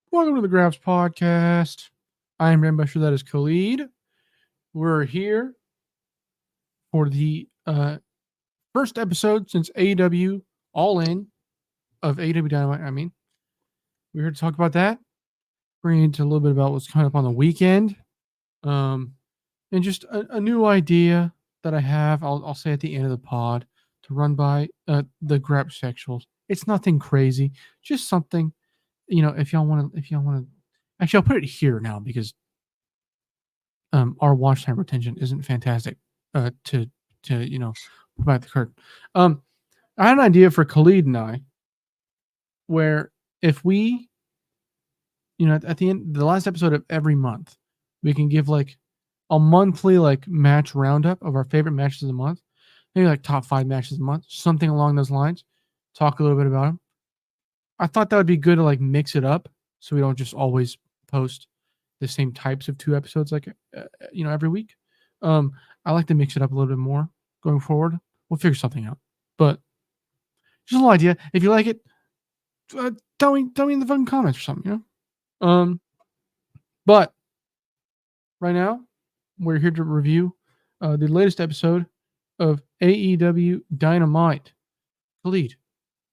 Welcome to the Graps podcast. I am Ambassador. That is Khalid. We're here for the first episode since AEW All In of AEW Dynamite. We're here to talk about that. Bring into a little bit about what's coming up on the weekend, and just a new idea that I have. I'll say at the end of the pod to run by the Graps sexuals. It's nothing crazy, just something. If y'all want to, actually, I'll put it here now because our watch time retention isn't fantastic. To put back the curtain. I had an idea for Khalid and I, where if we, at the end, the last episode of every month, we can give like a monthly like match roundup of our favorite matches of the month, maybe like top 5 matches of the month, something along those lines. Talk a little bit about them. I thought that would be good to like mix it up, so we don't just always post the same types of 2 episodes like every week. I like to mix it up a little bit more going forward. We'll figure something out, but just a little idea. If you like it, tell me in the fucking comments or something. But right now we're here to review the latest episode of AEW Dynamite. Khalid,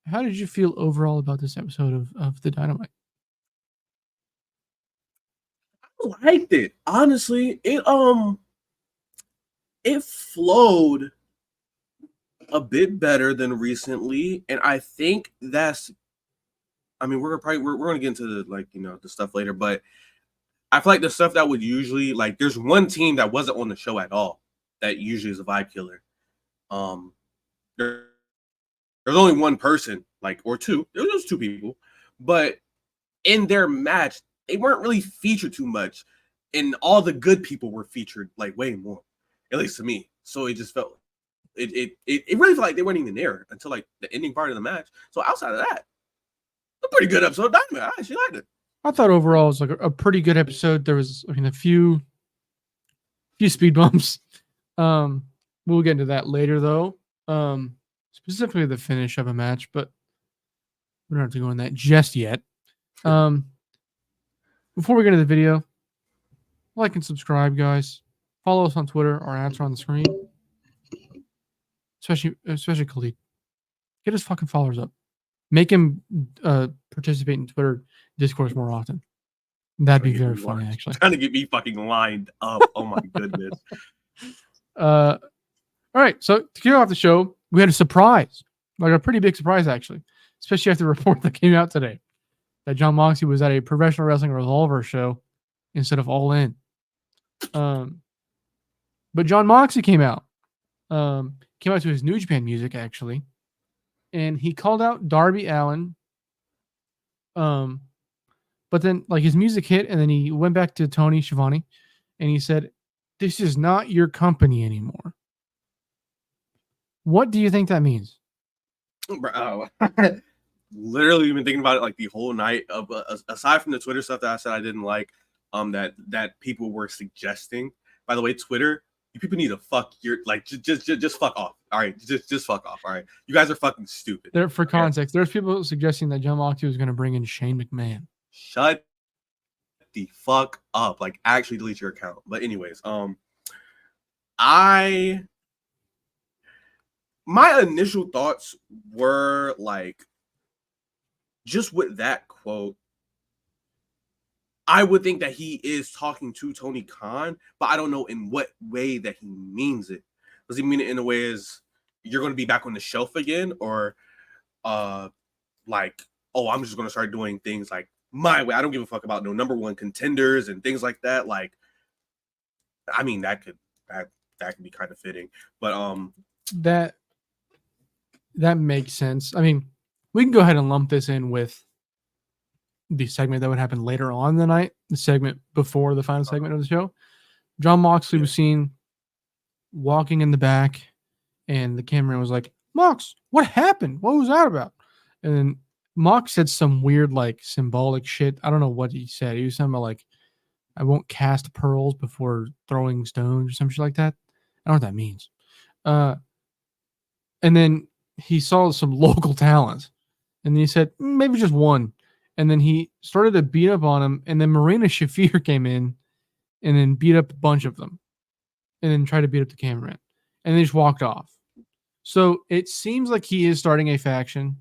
how did you feel overall about this episode of the Dynamite? I liked it. Honestly, it flowed a bit better than recently, and I think that's. I mean, we're gonna get into the stuff later, but I feel like the stuff that would usually there's one team that wasn't on the show at all that usually is a vibe killer. There's only one person, or two. There was 2 people, but in their match, they weren't really featured too much, and all the good people were featured way more, at least to me. So it just felt it really felt like they weren't even there until the ending part of the match. So outside of that, a pretty good episode of Dynamite. I actually liked it. I thought overall it was like a pretty good episode. There was, a few speed bumps. We'll get into that later though. Specifically the finish of a match, but we don't have to go in that just yet. Before we get into the video, like and subscribe, guys. Follow us on Twitter. Our ads are on the screen. Especially Khalid. Get his fucking followers up. Make him participate in Twitter discourse more often. That'd be very funny, actually. Trying to get me fucking lined up. Oh my goodness. All right. So to kick off the show, we had a surprise, like a pretty big surprise, actually, especially after the report that came out today that Jon Moxley was at a professional wrestling Revolver show instead of All In. But Jon Moxley came out to his New Japan music, actually, and he called out Darby Allin. But then his music hit, and then he went back to Tony Schiavone, and he said, "This is not your company anymore." What do you think that means? Bro, literally been thinking about it the whole night. Aside from the Twitter stuff that I said I didn't like, that people were suggesting. By the way, Twitter, you people need to fuck your just fuck off. All right, just fuck off. All right, you guys are fucking stupid. There, for context, there's people suggesting that Jon Moxley was going to bring in Shane McMahon. Shut the fuck up. Actually delete your account. But anyways, my initial thoughts were just with that quote, I would think that he is talking to Tony Khan, but I don't know in what way that he means it. Does he mean it in a way as you're going to be back on the shelf again, or oh, I'm just going to start doing things my way. I don't give a fuck about no number 1 contenders and things like that. I mean, that could be kind of fitting, but that makes sense. I mean, we can go ahead and lump this in with the segment that would happen later on in the night, the segment before the final segment of the show. Jon Moxley was seen walking in the back, and the cameraman was like, "Mox, what happened? What was that about?" And then Mox said some weird, symbolic shit. I don't know what he said. He was something about, I won't cast pearls before throwing stones or some shit like that. I don't know what that means. And then he saw some local talent, and he said, maybe just one. and then he started to beat up on him, and then Marina Shafir came in and then beat up a bunch of them, and then tried to beat up the cameraman, and they just walked off. So it seems like he is starting a faction.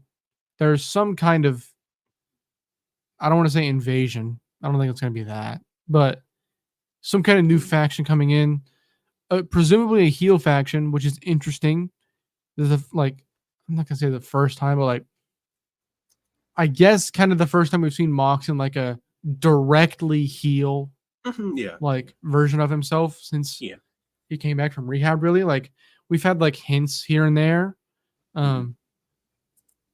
There's some kind of, I don't want to say invasion. I don't think it's going to be that, but some kind of new faction coming in, presumably a heel faction, which is interesting. There's I'm not gonna say the first time, but like, I guess kind of the first time we've seen Mox in like a directly heel Yeah. like version of himself since he came back from rehab. Really, like we've had like hints here and there,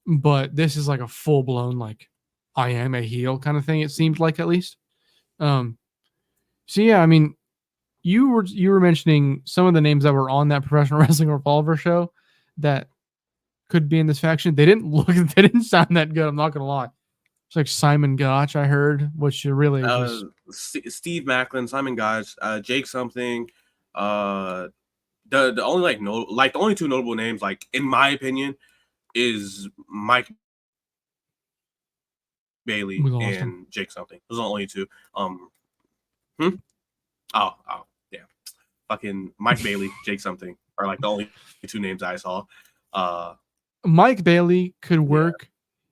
but this is like a full blown like I am a heel kind of thing. It seemed like, at least. So yeah, I mean, you were mentioning some of the names that were on that Professional Wrestling Revolver show that could be in this faction. They didn't sound that good. I'm not gonna lie. It's like Simon Gotch, I heard, which really just Steve Macklin, Simon Gotch, Jake something. The only the only two notable names, like in my opinion, is Mike Bailey and Jake something. Those are the only two. Oh, yeah. Fucking Mike Bailey, Jake something are like the only two names I saw. Mike Bailey could work. Yeah.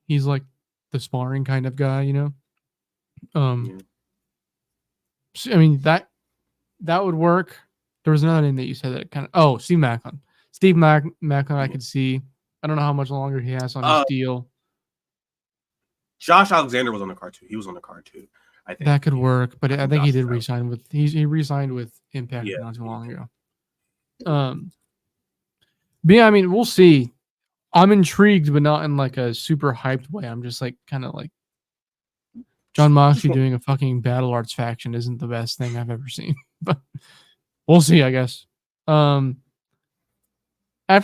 He's like the sparring kind of guy, you know. So, I mean that would work. There was another name that you said that kind of. Steve Macklin. Macklin, I could see. I don't know how much longer he has on his deal. Josh Alexander was on the card too. He was on the card too. I think that could work, but I think he did re-sign with he re-signed with Impact not too long ago. But yeah, I mean, we'll see. I'm intrigued, but not in like a super hyped way. I'm just like kind of like John Moxley doing a fucking Battle Arts faction isn't the best thing I've ever seen. But we'll see, I guess. After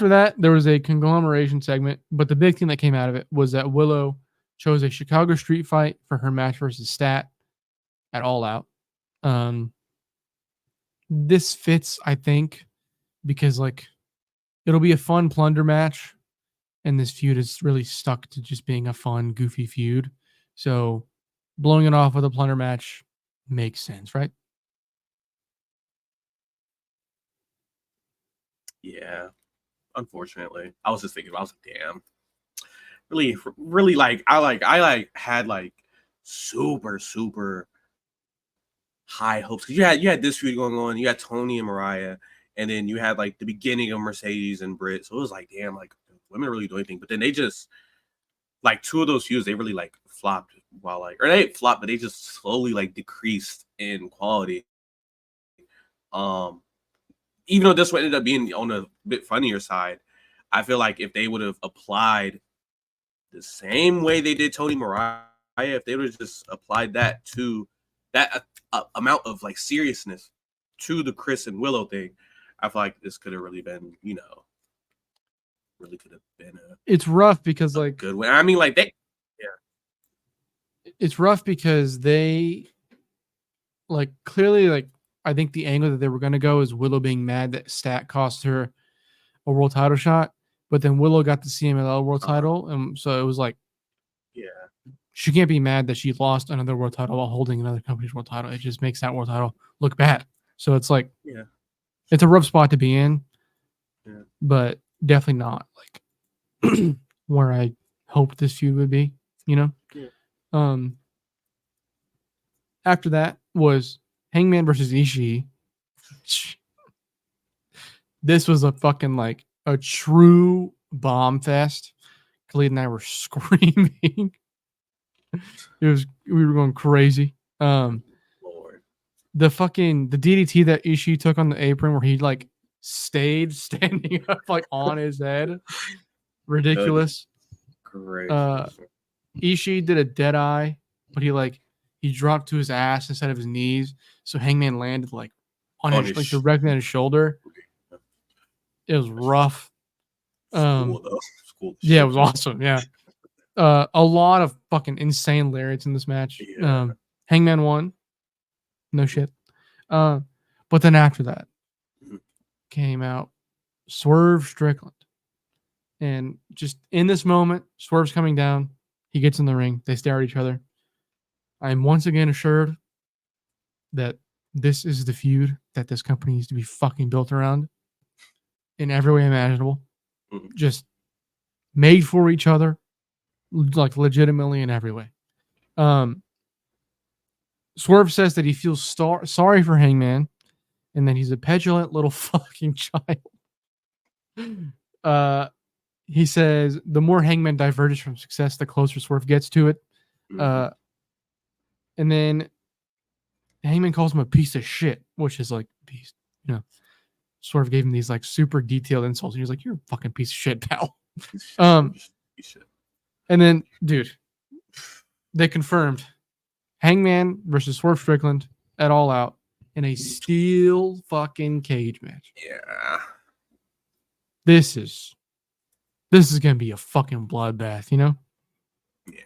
that, there was a conglomeration segment, but the big thing that came out of it was that Willow chose a Chicago street fight for her match versus Stat at All Out. This fits, I think, because like it'll be a fun plunder match, and this feud is really stuck to just being a fun, goofy feud. So blowing it off with a plunder match makes sense, right? Yeah. Unfortunately, I was just thinking. I was like, damn. Really, I had like super high hopes, because you had this feud going on. You had Tony and Mariah, and then you had like the beginning of Mercedes and Britt. So it was like, damn, like women really do anything. But then they just like two of those feuds, they really like flopped or they flopped, but they just slowly like decreased in quality. Even though this one ended up being on a bit funnier side, I feel like if they would have applied the same way they did Tony Mariah, if they would have just applied that to that amount of like seriousness to the Chris and Willow thing, I feel like this could have really been, really could have been it's rough because like good way. I mean, like it's rough because they like clearly like I think the angle that they were going to go is Willow being mad that Stat cost her a world title shot, but then Willow got the CMLL world title, and so it was like, she can't be mad that she lost another world title while holding another company's world title. It just makes that world title look bad. So it's like, it's a rough spot to be in, but definitely not like where I hoped this feud would be, you know? After that was Hangman versus Ishii. This was a fucking like a true bomb fest. Khalid and I were screaming. We were going crazy. The DDT that Ishii took on the apron where he like stayed standing up like on his head. Ridiculous. Great. Ishii did a dead eye, but he dropped to his ass instead of his knees. So Hangman landed like on his like directly on his shoulder. It was rough. Yeah, it was awesome. Yeah. A lot of fucking insane lariats in this match. Hangman won. No shit. But then after that came out Swerve Strickland. And just in this moment, Swerve's coming down. He gets in the ring. They stare at each other. I am once again assured that this is the feud that this company needs to be fucking built around in every way imaginable. Mhm. Just made for each other, like legitimately in every way. Swerve says that he feels sorry for Hangman and that he's a petulant little fucking child. He says the more Hangman diverges from success, the closer Swerve gets to it. Mhm. And then Hangman calls him a piece of shit, which is like, piece, you know, Swerve gave him these like super detailed insults. And he was like, "You're a fucking piece of shit, pal." Shit. And then, dude, they confirmed Hangman versus Swerve Strickland at All Out in a steel fucking cage match. Yeah. This is gonna be a fucking bloodbath, you know? Yeah.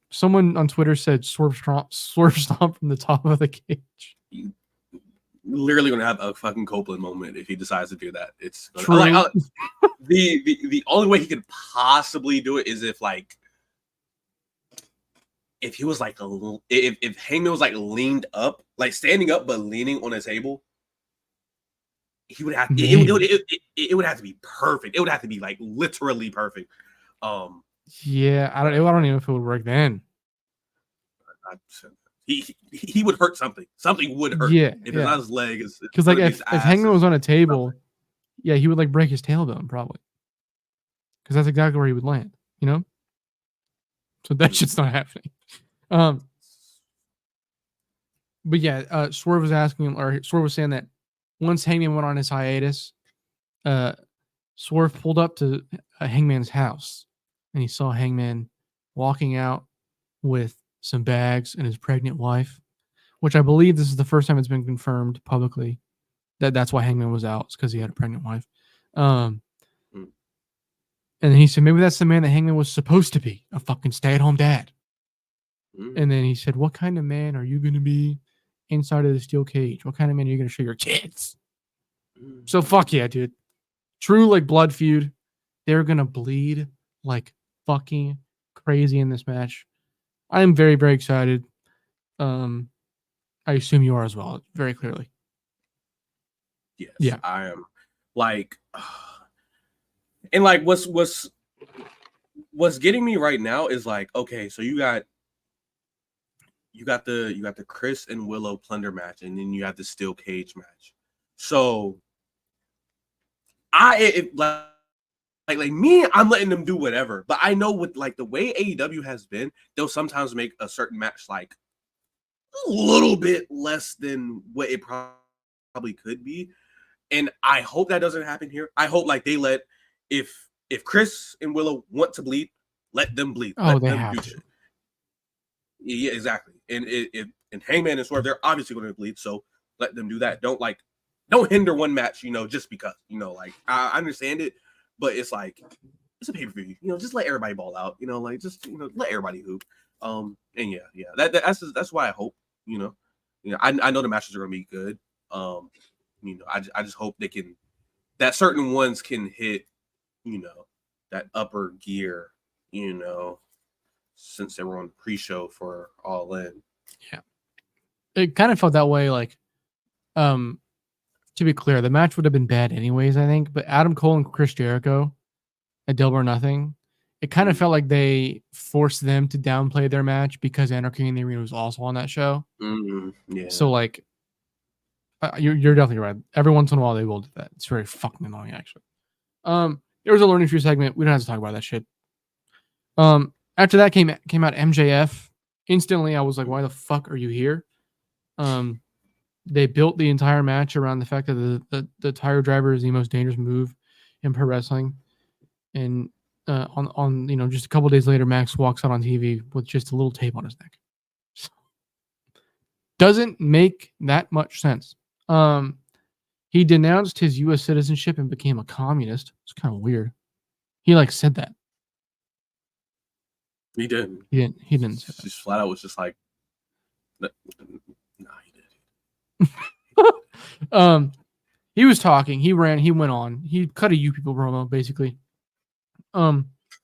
Someone on Twitter said Swerve stomp from the top of the cage. Literally gonna have a fucking Copeland moment if he decides to do that. It's True. like the only way he could possibly do it is if like if he was like if Hangman was like leaned up, like standing up but leaning on a table, he would have it would have to be perfect. It would have to be like literally perfect. Yeah, I don't even know if it would work then. He would hurt something. Something would hurt. Yeah, If it's not his leg, because like if Hangman was on a table, something. yeah, he would like break his tailbone probably, because that's exactly where he would land. You know, so that shit's not happening. But yeah, Swerve was asking, or Swerve was saying that once Hangman went on his hiatus, Swerve pulled up to Hangman's house, and he saw Hangman walking out with some bags and his pregnant wife, which I believe this is the first time it's been confirmed publicly that that's why Hangman was out, because he had a pregnant wife. And then he said maybe that's the man that Hangman was supposed to be, a fucking stay-at-home dad. And then he said, "What kind of man are you going to be inside of the steel cage? What kind of man are you going to show your kids?" So fuck yeah, dude. True like blood feud. They're going to bleed like fucking crazy in this match. I am very, very excited. I assume you are as well, very clearly. Yes, yeah. I am. Like, and like, what's getting me right now is like, okay, so you got the Chris and Willow plunder match, and then you have the steel cage match. So, like me, I'm letting them do whatever. But I know with like the way AEW has been, they'll sometimes make a certain match like a little bit less than what it probably could be. And I hope that doesn't happen here. I hope like they let if Chris and Willow want to bleed, let them bleed. Oh, Let they them have do to. shit. Yeah, exactly. And and Hangman and Swerve, they're obviously going to bleed, so let them do that. Don't hinder one match, just because. Like I understand it, but it's like it's a pay-per-view. Just let everybody ball out. Like just let everybody hoop. And yeah. That's why I hope. I know the matches are going to be good. I just hope they can, that certain ones can hit, that upper gear, since they were on the pre-show for All In. Yeah. It kind of felt that way, like, to be clear, the match would have been bad anyways, I think, but Adam Cole and Chris Jericho at Double or Nothing, it kind of felt like they forced them to downplay their match because Anarchy in the Arena was also on that show. Yeah. So, like, you're definitely right. Every once in a while, they will do that. It's very fucking annoying, actually. There was a learning tree segment. We don't have to talk about that shit. After that came out MJF. Instantly, I was like, why the fuck are you here? They built the entire match around the fact that the tire driver is the most dangerous move in pro wrestling. And on just a couple days later, Max walks out on TV with just a little tape on his neck. Doesn't make that much sense. He denounced his U.S. citizenship and became a communist. It's kind of weird. He like said that. He didn't. He didn't say that. Just flat out was just like, no, he did. He was talking. He went on. He cut a You People promo, basically.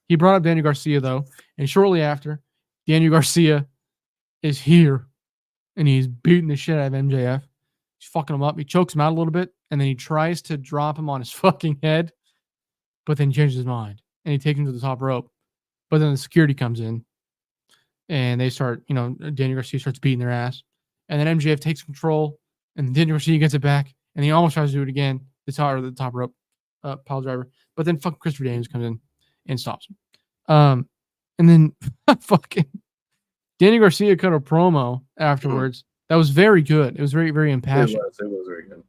He brought up Daniel Garcia, though, and shortly after, Daniel Garcia is here, and he's beating the shit out of MJF. He's fucking him up. He chokes him out a little bit, and then he tries to drop him on his fucking head, but then changes his mind, and he takes him to the top rope. But then the security comes in, and they start, Daniel Garcia starts beating their ass, and then MJF takes control, and Daniel Garcia gets it back, and he almost tries to do it again, the top rope pile driver, but then fucking Christopher Daniels comes in and stops him. And then fucking Daniel Garcia cut a promo afterwards that was very good. It was very, very impassioned. It was very good.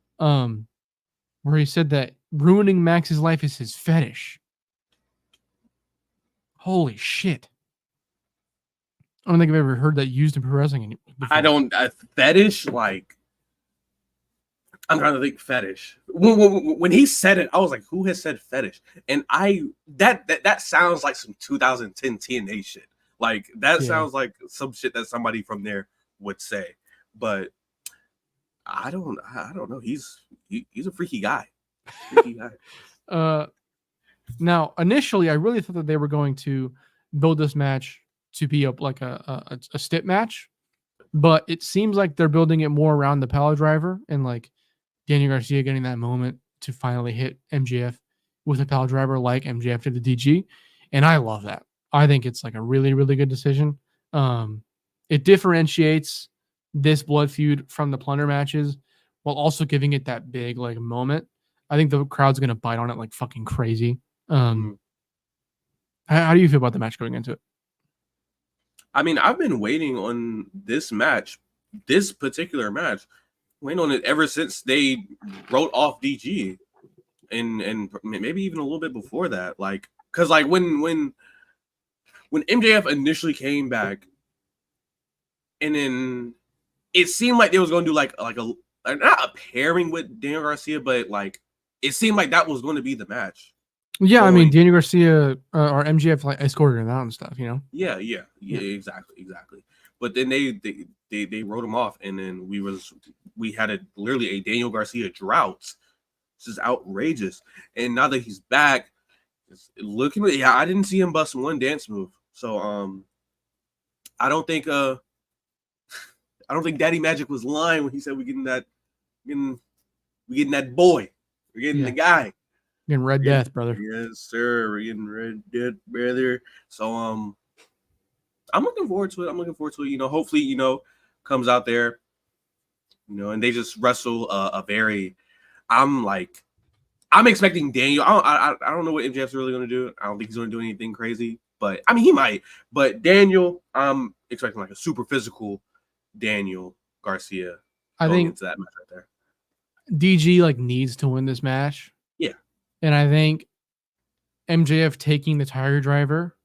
Where he said that ruining Max's life is his fetish. Holy shit. I don't think I've ever heard that used in pro wrestling before. I don't fetish, like, I'm trying to think fetish. When he said it, I was like, who has said fetish? And that sounds like some 2010 TNA shit. Like, that sounds like some shit that somebody from there would say. But I don't know. He's a freaky guy. Now, initially, I really thought that they were going to build this match to be a stip match, but it seems like they're building it more around the power driver and like Daniel Garcia getting that moment to finally hit MJF with a power driver like MJF did the DG, and I love that. I think it's like a really, really good decision. It differentiates this blood feud from the plunder matches while also giving it that big like moment. I think the crowd's gonna bite on it like fucking crazy. How do you feel about the match going into it? I mean, I've been waiting on this particular match, waiting on it ever since they wrote off DG, and maybe even a little bit before that. Like, because like when MJF initially came back, and then it seemed like they was going to do like a not a pairing with Daniel Garcia, but like it seemed like that was going to be the match. Yeah, I mean, Daniel Garcia or MJF like escorted him out and stuff, Yeah, exactly. But then they wrote him off, and then we had literally a Daniel Garcia drought. This is outrageous. And now that he's back, I didn't see him bust one dance move. So I don't think Daddy Magic was lying when he said we're getting that boy. We're getting the guy. Getting Red Death, brother. Yes, sir. We're getting Red Death, brother. So I'm looking forward to it. Hopefully, comes out there, and they just wrestle a very. I'm expecting Daniel. I don't know what MJF's really going to do. I don't think he's going to do anything crazy, but I mean he might. But Daniel, I'm expecting like a super physical Daniel Garcia. I think into that match right there. DG like needs to win this match. Yeah, and I think MJF taking the Tiger Driver,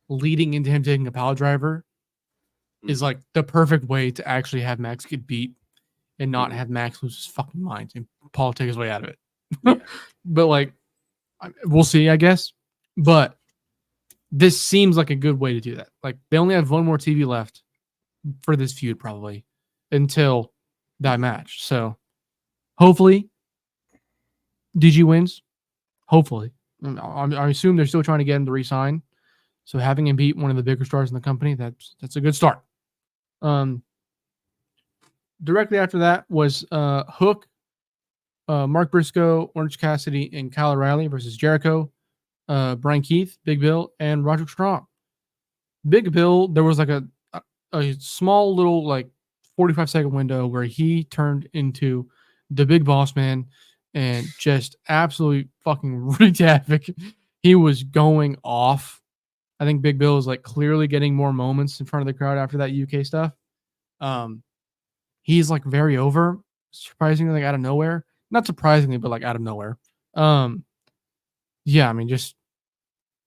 leading into him taking a Power Driver, is like the perfect way to actually have Max get beat and not have Max lose his fucking mind and Paul take his way out of it. Yeah. But like, we'll see, I guess. But this seems like a good way to do that. Like, they only have one more TV left for this feud probably until that match. So hopefully DG wins. Hopefully. I assume they're still trying to get him to resign. So having him beat one of the bigger stars in the company, that's a good start. Directly after that was Hook, Mark Briscoe, Orange Cassidy, and Kyle O'Reilly versus Jericho, Brian Keith, Big Bill, and Roderick Strong. Big Bill, there was like a small little like 45-second window where he turned into the big boss man and just absolutely fucking wreaked havoc. He was going off. I think Big Bill is like clearly getting more moments in front of the crowd after that UK stuff. He's like very over, surprisingly, like out of nowhere. Not surprisingly, but like out of nowhere. Yeah, I mean, just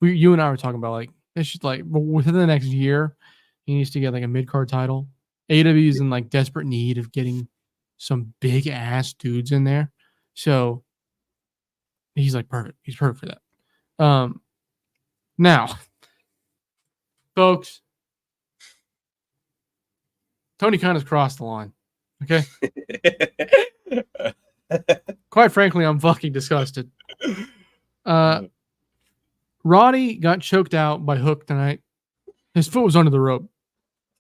you and I were talking about like it's just like within the next year, he needs to get like a mid-card title. AEW is in like desperate need of getting some big ass dudes in there. So he's like perfect. He's perfect for that. Now, folks, Tony Khan has crossed the line. Okay. Quite frankly, I'm fucking disgusted. Roddy got choked out by Hook tonight. His foot was under the rope.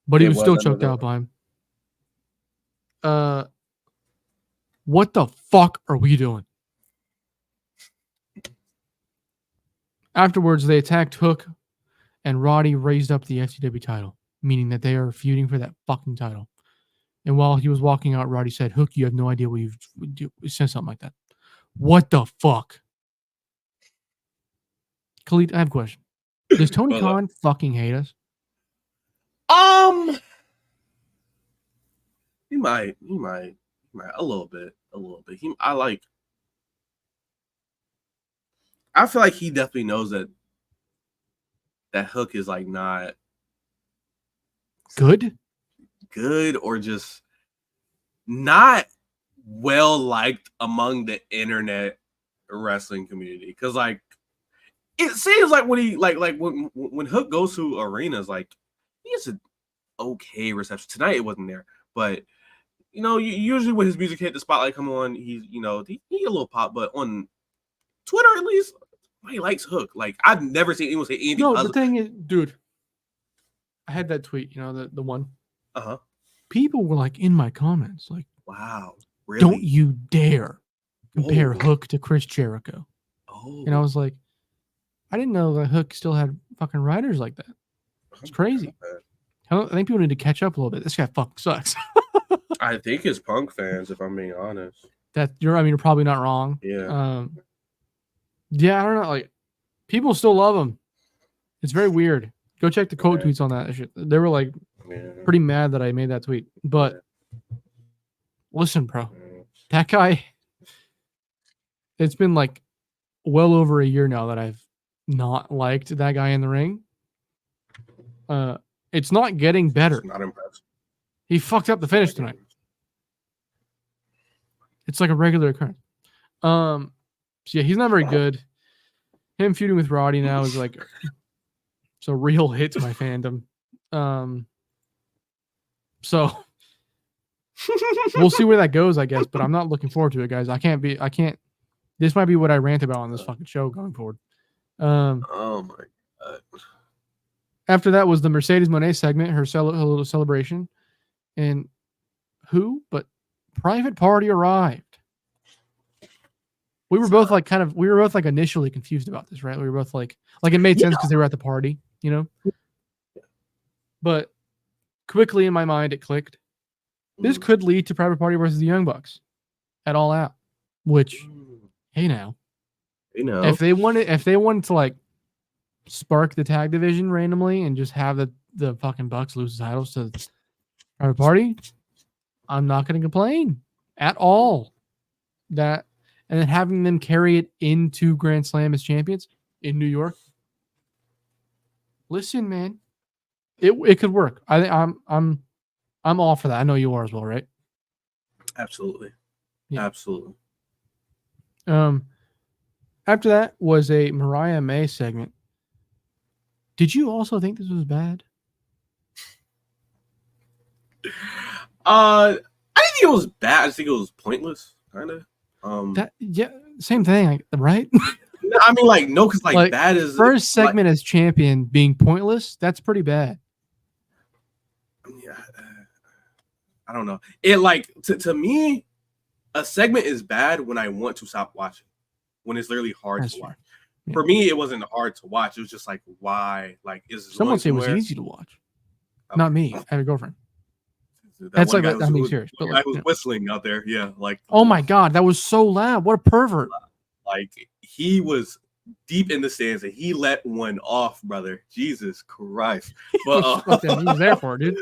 but he It was was still under choked out by him. What the fuck are we doing? Afterwards, they attacked Hook, and Roddy raised up the FTW title, meaning that they are feuding for that fucking title. And while he was walking out, Roddy said, "Hook, you have no idea what you do." He said something like that. What the fuck? Khalid, I have a question. Does Tony Khan fucking hate us? He might a little bit. I feel like he definitely knows that Hook is like not good or just not well liked among the internet wrestling community. Because like it seems like when he when Hook goes to arenas, like he has an okay reception. Tonight it wasn't there, but usually when his music hit the spotlight come on, he's he a little pop. But on Twitter at least, he likes Hook. Like I've never seen anyone say anything. No, the thing is, dude, I had that tweet, the one. People were like in my comments, like, "Wow, really? Don't you dare compare Hook to Chris Jericho." And I was like, I didn't know that Hook still had fucking writers like that. It's crazy. I think people need to catch up a little bit. This guy fucking sucks. I think it's Punk fans, if I'm being honest. You're probably not wrong. Yeah. Yeah, I don't know. Like, people still love him. It's very weird. Go check the quote tweets on that shit. They were like pretty mad that I made that tweet. But listen, bro, that guy. It's been like well over a year now that I've not liked that guy in the ring. It's not getting better. It's not impressive. He fucked up the finish tonight. It's like a regular occurrence. So yeah, he's not very good. Him feuding with Roddy now is like it's a real hit to my fandom. So we'll see where that goes, I guess. But I'm not looking forward to it, guys. I can't. This might be what I rant about on this fucking show going forward. Oh my god. After that was the Mercedes Moné segment, her little celebration, and who but Private Party arrived. We were both like initially confused about this, right? We were both like it made sense because they were at the party, But quickly in my mind, it clicked. This could lead to Private Party versus the Young Bucks at All Out, which, hey now, if they wanted to like spark the tag division randomly and just have the fucking Bucks lose the titles to Private Party, I'm not going to complain at all. And then having them carry it into Grand Slam as champions in New York. Listen, man, it could work. I'm all for that. I know you are as well, right? Absolutely. Yeah. Absolutely. After that was a Mariah May segment. Did you also think this was bad? I didn't think it was bad. I just think it was pointless, kind of. Same thing, right? I mean, no, because bad is first segment as champion being pointless. That's pretty bad. Yeah, I don't know. It to me, a segment is bad when I want to stop watching. When it's literally hard to watch. Yeah. For me, it wasn't hard to watch. It was just like, why? Like, someone say it was easy to watch. Okay. Not me. I have a girlfriend. That's like I'm being serious. But I was whistling out there. Yeah, like. Oh my god, that was so loud! What a pervert! Like he was deep in the stands and he let one off, brother. Jesus Christ! But he was there for it, dude.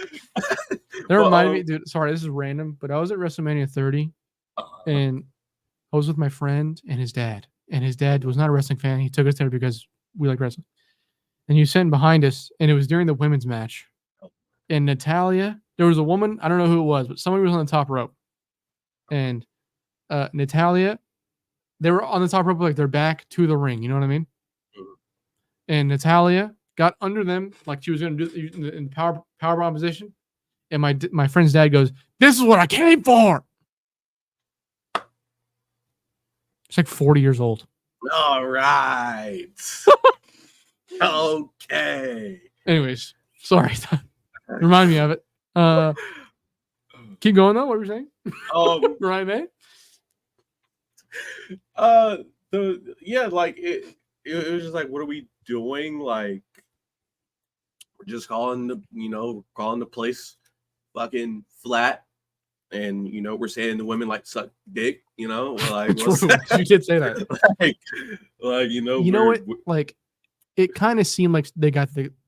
That reminded me, dude. Sorry, this is random, but I was at WrestleMania 30, and I was with my friend and his dad. And his dad was not a wrestling fan. He took us there because we like wrestling. And you sitting behind us, and it was during the women's match. And Natalia, there was a woman, I don't know who it was, but somebody was on the top rope. And Natalia, they were on the top rope, like their back to the ring. You know what I mean? Mm-hmm. And Natalia got under them like she was going to do in power bomb position. And my friend's dad goes, "This is what I came for." It's like 40 years old. All right. Okay. Anyways, sorry. Remind me of it. Keep going though. What were you saying? Remind me. Like it was just like, what are we doing? Like, we're just calling the place fucking flat, and we're saying the women like suck dick, like True. You did say that. like you know what? Like, it kind of seemed like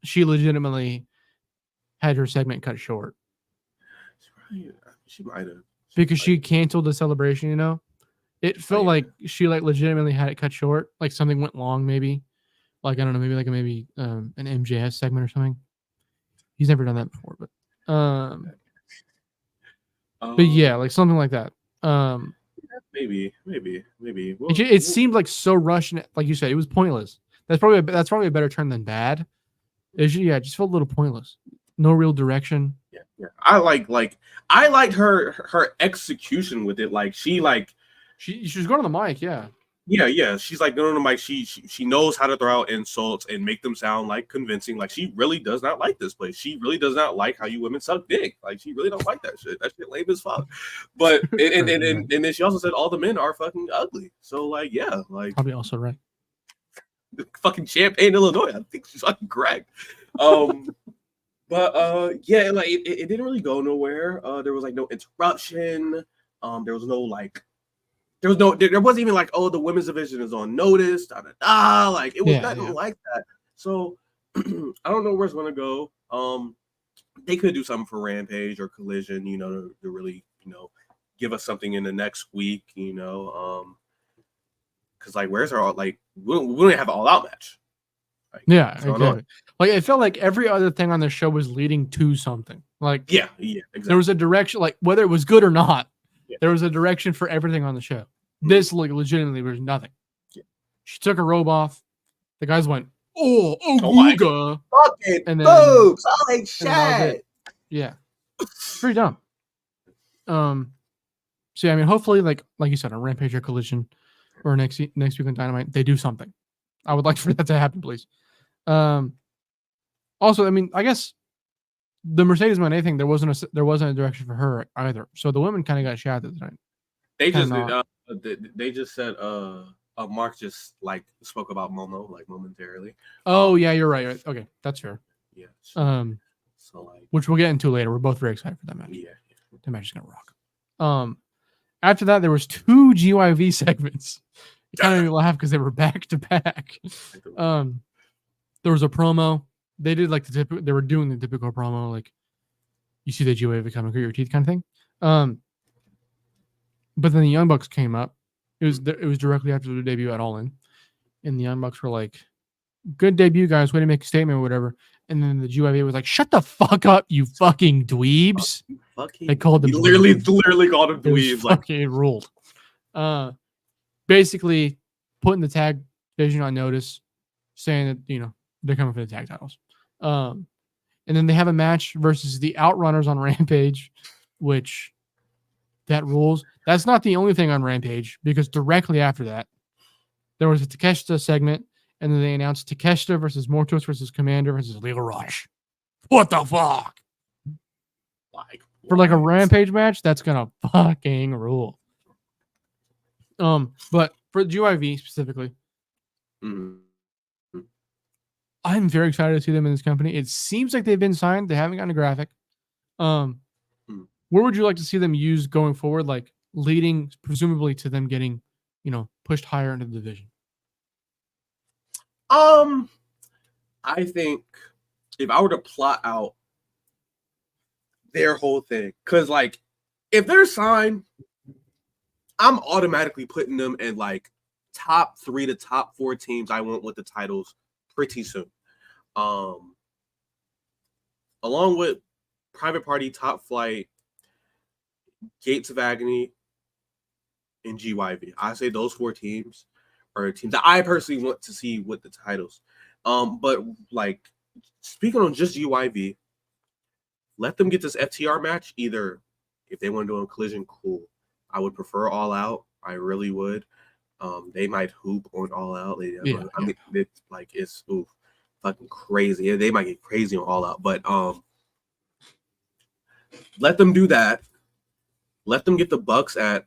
she legitimately had her segment cut short. She might have. Because she canceled the celebration, It felt like she like legitimately had it cut short. Like something went long, maybe. Like, I don't know, maybe an MJS segment or something. He's never done that before, but yeah, like something like that. Maybe. It seemed like so rushed, and like you said, it was pointless. That's probably a better term than bad. It just felt a little pointless. No real direction. Yeah. I liked her execution with it. Like she was going on the mic, yeah. Yeah. She's like going on the mic. She knows how to throw out insults and make them sound like convincing. Like, she really does not like this place. She really does not like how you women suck dick. Like, she really don't like that shit. That shit lame as fuck. But and then she also said all the men are fucking ugly. So like, yeah, like, probably also right. Fucking Champaign, Illinois. I think she's fucking correct. But yeah, like it didn't really go nowhere. There was like no interruption. There wasn't even like, oh, the women's division is on notice. Like, it was nothing like that. So I don't know where it's gonna go. They could do something for Rampage or Collision, to really, give us something in the next week, because like, where's our we don't have an all-out match. Like, yeah, exactly. Like, it felt like every other thing on the show was leading to something. Like, yeah, exactly. There was a direction, like whether it was good or not. Yeah. There was a direction for everything on the show. Mm-hmm. This legitimately was nothing. Yeah. She took her robe off. The guys went, "Oh, fucking and then boobs, I like shit." Yeah, pretty dumb. So yeah, I mean, hopefully, like you said, on Rampage or Collision, or next week on Dynamite, they do something. I would like for that to happen, please. Also, I mean, I guess the Mercedes Moné thing, there wasn't a direction for her either. So the women kind of got shafted tonight. They just said Mark just like spoke about Momo like momentarily. Oh yeah, you're right. Okay, that's fair. Yeah. So like, which we'll get into later. We're both very excited for that match. Yeah. That match is gonna rock. After that, there was 2 GYV segments. It kind of made me laugh because they were back to back. There was a promo. They did like they were doing the typical promo, like you see the GYV coming through your teeth kind of thing. But then the Young Bucks came up. It was directly after the debut at All In, and the Young Bucks were like, "Good debut, guys. Way to make a statement, or whatever." And then the GYV was like, "Shut the fuck up, you fucking dweebs." They called them literally called them dweebs. Fucking ruled. Basically putting the tag division on notice, saying that they're coming for the tag titles. And then they have a match versus the Outrunners on Rampage, which that rules. That's not the only thing on Rampage, because directly after that, there was a Takeshita segment, and then they announced Takeshita versus Mortos versus Commander versus Legal Rush. What the fuck? For like a Rampage match, that's gonna fucking rule. But for GYV specifically, I'm very excited to see them in this company. It seems like they've been signed. They haven't gotten a graphic. Where would you like to see them used going forward, like leading presumably to them getting, pushed higher into the division? I think if I were to plot out their whole thing, because like if they're signed, I'm automatically putting them in like top 3 to top 4 teams I want with the titles pretty soon. Along with Private Party, Top Flight, Gates of Agony, and GYV. I say those 4 teams are teams that I personally want to see with the titles. But like speaking on just GYV, let them get this FTR match. Either if they want to do a Collision, cool. I would prefer All Out. I really would. They might hoop on All Out. I mean, it's like it's fucking crazy. They might get crazy on All Out, but Let them do that. Let them get the Bucks at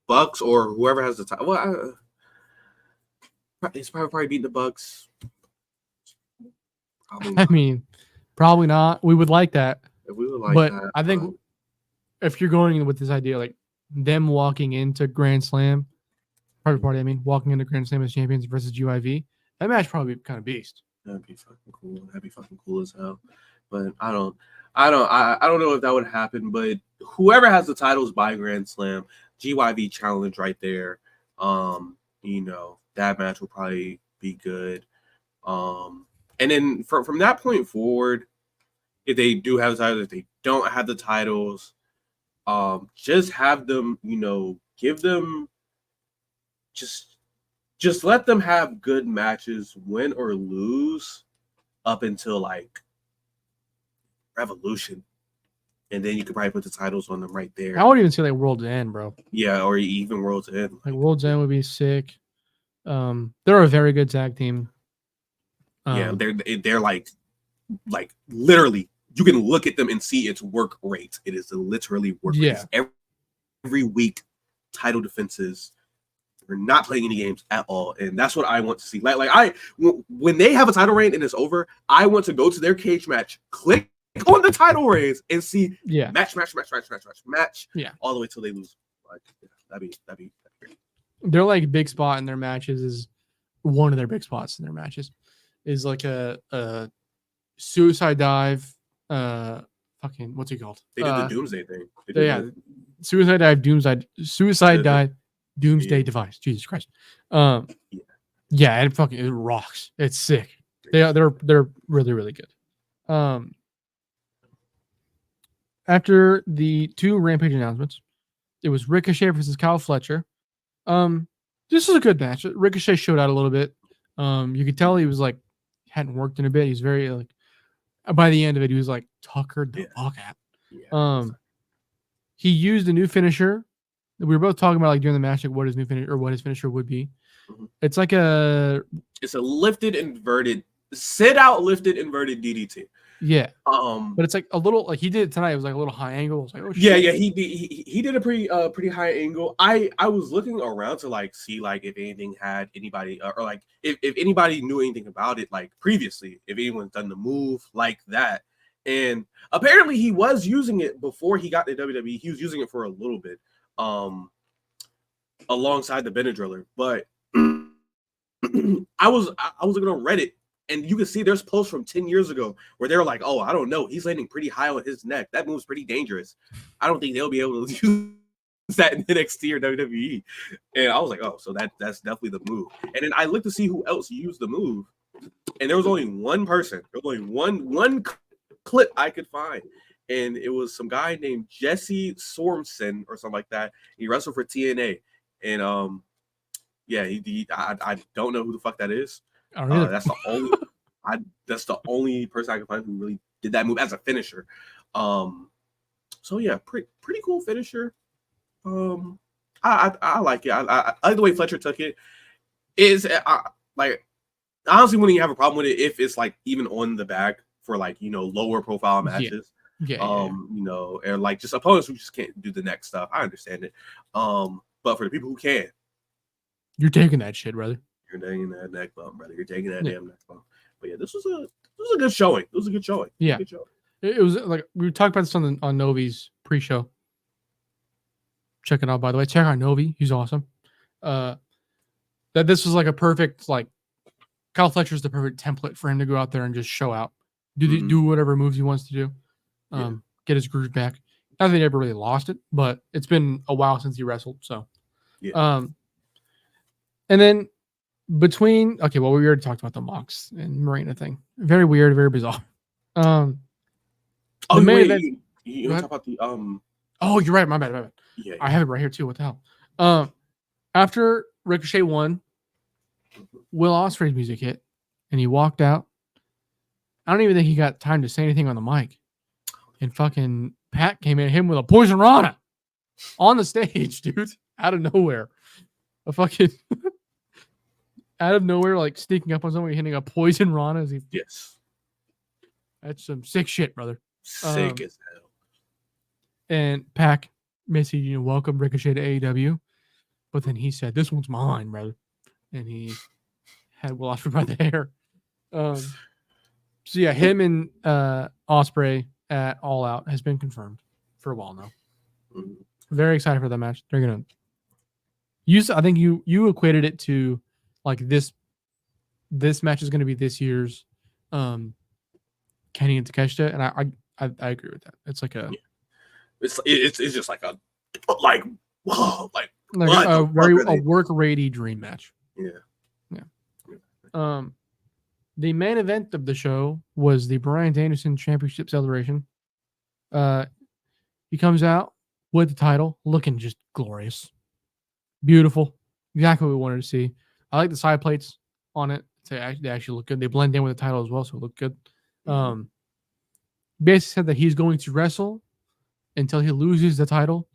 Bucks or whoever has the title. Well, it's probably beating the Bucks. I mean, probably not. We would like that. We would like but that. I think if you're going with this idea, like them walking into Grand Slam, private party, I mean, walking into Grand Slam as champions versus GYV, that match probably be kind of beast. That'd be fucking cool. That'd be fucking cool as hell. But I don't know if that would happen. But whoever has the titles by Grand Slam, GYV challenge right there. That match will probably be good. And then from that point forward, if they do have the titles, if they don't have the titles, just have them, give them just let them have good matches, win or lose, up until like Revolution. And then you could probably put the titles on them right there. I would even say like World's End, bro. Yeah, or even World's End. Like World's End would be sick. They're a very good tag team. Yeah, they're like literally, you can look at them and see its work rate. It is literally work rate. Every week, title defenses. They're not playing any games at all, and that's what I want to see. When they have a title reign and it's over, I want to go to their cage match, click on the title reigns, and see match, all the way till they lose. Like, that'd be great. Their like big spot in their matches is one of their big spots in their matches is like a suicide dive. Fucking what's it called? They did the Doomsday thing. Suicide dive, suicide dive, Doomsday device. Jesus Christ. And it rocks. It's sick. They're really, really good. After the 2 Rampage announcements, it was Ricochet versus Kyle Fletcher. This is a good match. Ricochet showed out a little bit. You could tell he was like hadn't worked in a bit. He's very like by the end of it, he was like tuckered the fuck out. Yeah. He used a new finisher. We were both talking about like during the match, like what his new finisher or what his finisher would be. Mm-hmm. It's a lifted inverted sit out lifted inverted DDT. Yeah. But it's like a little like he did it tonight. It was like a little high angle. It was like, oh shit. Yeah. He did a pretty high angle. I was looking around to like see like if anything had anybody or like if anybody knew anything about it like previously, if anyone's done the move like that. And apparently he was using it before he got to WWE. He was using it for a little bit, alongside the Benadryller. But I was looking on Reddit. And you can see there's posts from 10 years ago where they're like, oh, I don't know. He's landing pretty high on his neck. That move's pretty dangerous. I don't think they'll be able to use that in NXT or WWE. And I was like, oh, so that's definitely the move. And then I looked to see who else used the move. And there was only one person. There was only one clip I could find. And it was some guy named Jesse Sormson or something like that. He wrestled for TNA. And I don't know who the fuck that is. That's the only person I can find who really did that move as a finisher. So yeah, pretty cool finisher. I like it. I like the way Fletcher took it. Like honestly wouldn't have a problem with it if it's like even on the back for like lower profile matches. And like just opponents who just can't do the neck stuff. I understand it. But for the people who can, you're taking that shit, brother. You're taking that neck bump, brother. You're taking that damn neck bump. But yeah, this was a good showing. It was a good showing. Yeah, it was like we talked about this on Novi's pre-show. Check it out, by the way. Check out Novi. He's awesome. That this was like a perfect like Kyle Fletcher's the perfect template for him to go out there and just show out, do whatever moves he wants to do, get his groove back. Not that he ever really lost it, but it's been a while since he wrestled. So, and then. We already talked about the Mox and Marina thing. Very weird, very bizarre. You talk about the Oh, you're right. My bad. Yeah, I have it right here too. What the hell? After Ricochet won, Will Ospreay's music hit, and he walked out. I don't even think he got time to say anything on the mic, and fucking Pat came in him with a poison rana on the stage, dude, out of nowhere. A fucking. Out of nowhere, like sneaking up on somebody, hitting a poison rana. Yes. That's some sick shit, brother. Sick as hell. And Pac basically, welcome Ricochet to AEW. But then he said, "This one's mine, brother," and he had Will Ospreay by the hair. So yeah, him and Ospreay at All Out has been confirmed for a while now. Mhm. Very excited for that match. They're gonna use. I think you equated it to like this. This match is gonna be this year's Kenny and Takeshita, and I agree with that. It's like a It's just like a like whoa like a very work ready dream match. Yeah. The main event of the show was the Bryan Danielson Championship celebration. He comes out with the title, looking just glorious, beautiful, exactly what we wanted to see. I like the side plates on it. They actually look good. They blend in with the title as well, so it looked good. Basically said that he's going to wrestle until he loses the title,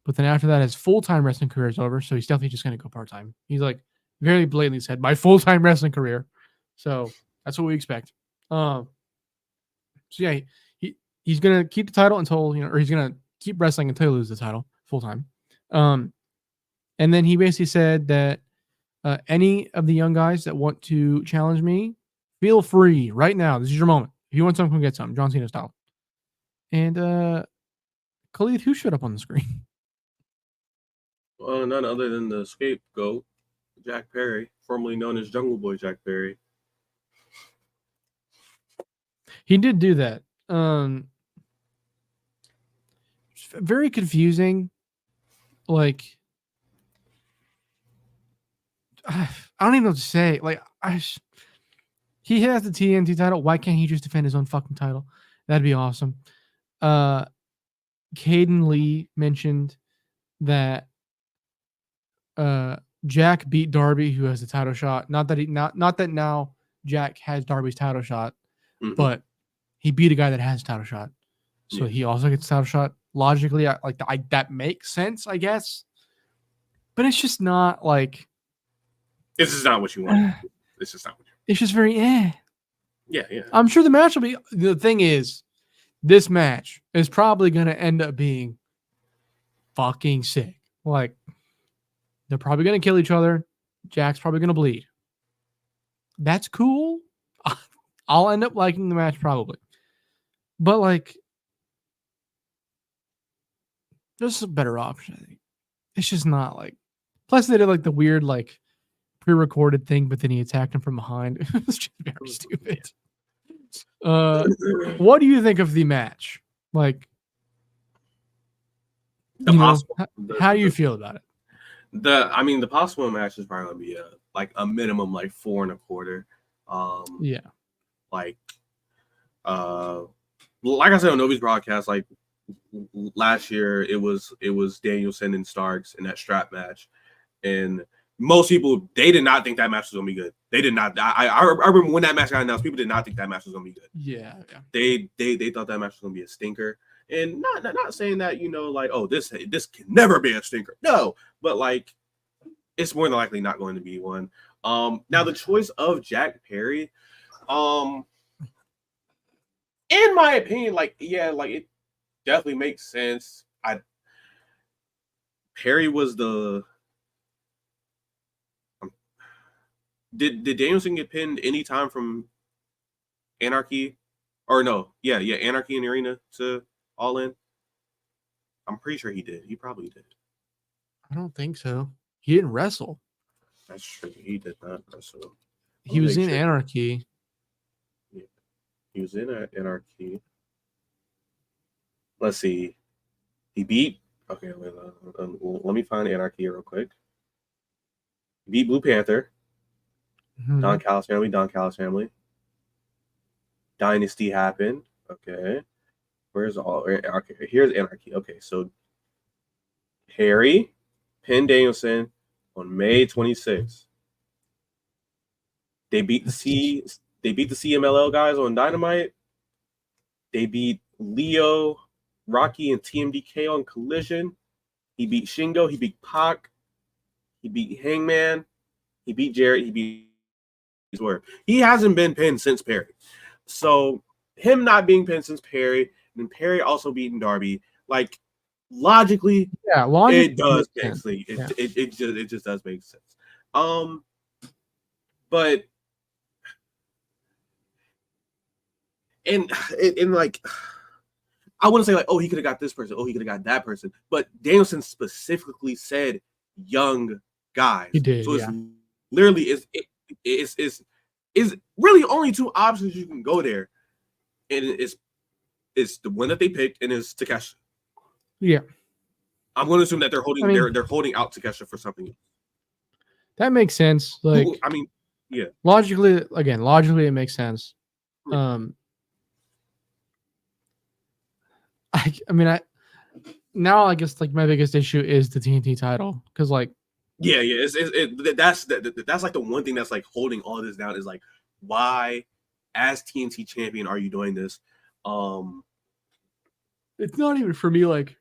but then after that, his full-time wrestling career is over, so he's definitely just going to go part-time. He's like very blatantly said, "My full-time wrestling career." So that's what we expect. So yeah, he's gonna keep the title until or he's gonna keep wrestling until he loses the title full time. And then he basically said that any of the young guys that want to challenge me, feel free right now. This is your moment. If you want something, come get some. John Cena style. And Khalid, who showed up on the screen? Well, none other than the scapegoat, Jack Perry, formerly known as Jungle Boy Jack Perry. He did do that. Very confusing. Like, I don't even know what to say. Like, he has the TNT title. Why can't he just defend his own fucking title? That'd be awesome. Caden Lee mentioned that Jack beat Darby, who has the title shot. Not that now Jack has Darby's title shot, but he beat a guy that has a title shot, so he also gets a title shot. Logically, that makes sense, I guess. But it's just not like. This is not what you want. It's just not what you want. It's just very Yeah. I'm sure the match will be. The thing is, this match is probably going to end up being fucking sick. Like, they're probably going to kill each other. Jack's probably going to bleed. That's cool. I'll end up liking the match probably. But, like, there's a better option, I think. It's just not like. Plus, they did, like, the weird, like, pre-recorded thing, but then he attacked him from behind. It was just very stupid. What do you think of the match? Like, how do you feel about it? The possible match is probably gonna be a minimum like 4.25. Yeah. Like I said on Novi's broadcast, like last year it was Danielson and Starks in that strap match, and most people, they did not think that match was gonna be good. They did not. I remember when that match got announced, people did not think that match was gonna be good. Yeah. They thought that match was gonna be a stinker. And not saying that, like, oh, this can never be a stinker. No, but like it's more than likely not going to be one. Now the choice of Jack Perry, in my opinion, like it definitely makes sense. Perry was the did Danielson get pinned anytime from Anarchy? Or no, Anarchy in the Arena to All In? I'm pretty sure he did. He probably did. I don't think so. He didn't wrestle. That's true. He did not wrestle. He was in Anarchy. Yeah. He was in Anarchy. Let's see. He beat. Okay, let me find Anarchy real quick. He beat Blue Panther. Mm-hmm. Don Callis family. Dynasty happened. Okay. Okay, here's Anarchy. Okay, so Harry pinned Danielson on May 26th. They beat the CMLL guys on Dynamite. They beat Leo, Rocky, and TMDK on Collision. He beat Shingo. He beat Pac. He beat Hangman. He beat Jarrett. He beat Swerve. He hasn't been pinned since Perry. So him not being pinned since Perry then Perry also beating Darby. Like logically, it does make sense. It just does make sense. But and like I wouldn't say like, oh, he could have got this person, oh, he could have got that person, but Danielson specifically said young guys. He did, so it's literally is really only two options you can go there, and it's the one that they picked, and it's Takeshita. Yeah, I'm going to assume that they're holding they're holding out Takeshita for something else. That makes sense. Like, I mean, yeah, logically, it makes sense. Yeah. Now I guess like my biggest issue is the TNT title because like that's like the one thing that's like holding all this down is like why as TNT champion are you doing this? It's not even for me like